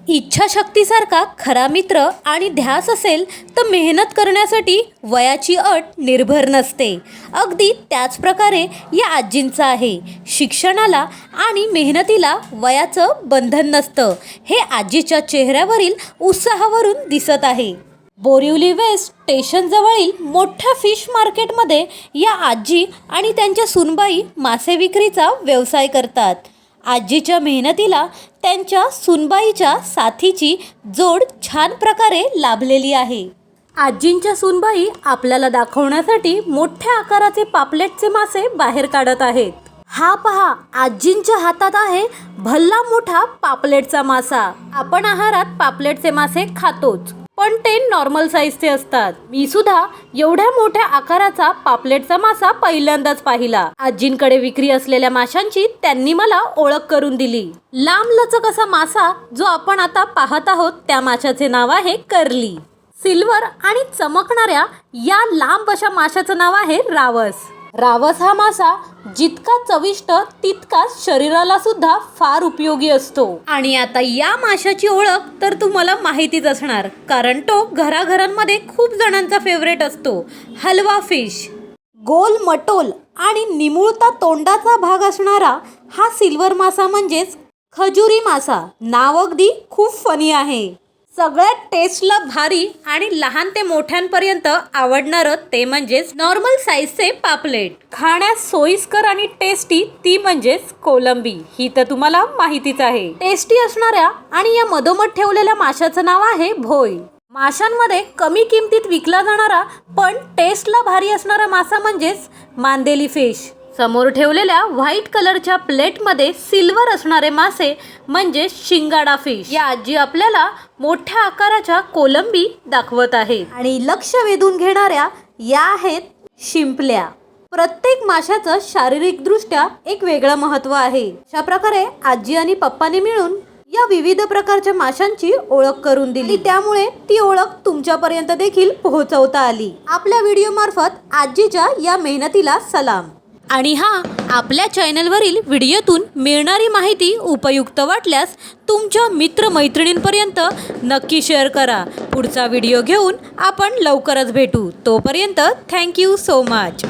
इच्छाशक्तीसारखा खरा मित्र आणि ध्यास असेल तर मेहनत करण्यासाठी वयाची अट निर्भर नसते. अगदी त्याच प्रकारे या आजींचं आहे. शिक्षणाला आणि मेहनतीला वयाचं बंधन नसतं, हे आजीच्या चेहऱ्यावरील उत्साहावरून दिसत आहे. बोरिवली वेस्ट स्टेशनजवळील मोठ्या फिश मार्केटमध्ये या आजी आणि त्यांच्या सूनबाई मासे विक्रीचा व्यवसाय करतात. आजीच्या मेहनतीला त्यांच्या सूनबाईच्या साथीची जोड छान प्रकारे लाभलेली आहे. आजींच्या सूनबाई आपल्याला दाखवण्यासाठी मोठ्या आकाराचे पापलेटचे मासे बाहेर काढत आहेत. हा पहा, आजींच्या हातात आहे भल्ला मोठा पापलेटचा मासा. आपण आहारात पापलेटचे मासे खातोच, पण ते नॉर्मल साईजचे असतात. मी सुद्धा एवढ्या मोठ्या आकाराचा पापलेटचा मासा पहिल्यांदाच पाहिला. आजींकडे विक्री असलेल्या माशांची त्यांनी मला ओळख करून दिली. लांबलचक असा मासा जो आपण आता पाहत आहोत त्या माशाचे नाव आहे कर्ली. सिल्वर आणि चमकणाऱ्या या लांब अशा माशाचं नाव आहे रावस. रावस हा मासा जितका चविष्ट तितकाच शरीराला सुद्धा फार उपयोगी असतो. आणि आता या माशाची ओळख तर तुम्हाला माहितीच असणार, कारण तो घराघरांमध्ये खूप जणांचा फेवरेट असतो. हलवा फिश. गोल मटोल आणि निमुळता तोंडाचा भाग असणारा हा सिल्वर मासा म्हणजेच खजुरी मासा. नाव अगदी खूप फनी आहे. सगळ्यात टेस्टला भारी आणि लहान ते मोठ्यांपर्यंत आवडणारं ते म्हणजेच नॉर्मल साईजचे पापलेट. खाण्यास सोयीस्कर आणि टेस्टी ती म्हणजेच कोलंबी. ही तर तुम्हाला माहितीच आहे. टेस्टी असणाऱ्या आणि या मधोमध ठेवलेल्या माशाचं नाव आहे भोई. माशांमध्ये कमी किमतीत विकला जाणारा पण टेस्टला भारी असणारा मासा म्हणजेच मांदेली फिश. समोर ठेवलेल्या व्हाईट कलरच्या प्लेटमध्ये सिल्वर असणारे मासे म्हणजे शिंगाडा फिश. या आजी आपल्याला मोठ्या आकाराच्या कोलंबी दाखवत आहेत. आणि लक्ष वेधून घेणाऱ्या या आहेत शिंपल्या. प्रत्येक माशाचं शारीरिकदृष्ट्या एक वेगळं महत्त्व आहे. अशा प्रकारे आजी आणि पप्पाने मिळून या विविध प्रकारच्या माशांची ओळख करून दिली. त्यामुळे ती ओळख तुमच्यापर्यंत देखील पोहोचवता आली. आपल्या व्हिडिओ मार्फत आजीच्या या मेहनतीला सलाम. आणि आपल्या चॅनलवरील व्हिडिओतून मिळणारी माहिती उपयुक्त वाटल्यास तुमच्या मित्रमैत्रिणींपर्यंत नक्की शेअर करा. पुढचा व्हिडिओ घेऊन आपण लवकरच भेटू. तोपर्यंत थँक्यू सो मच.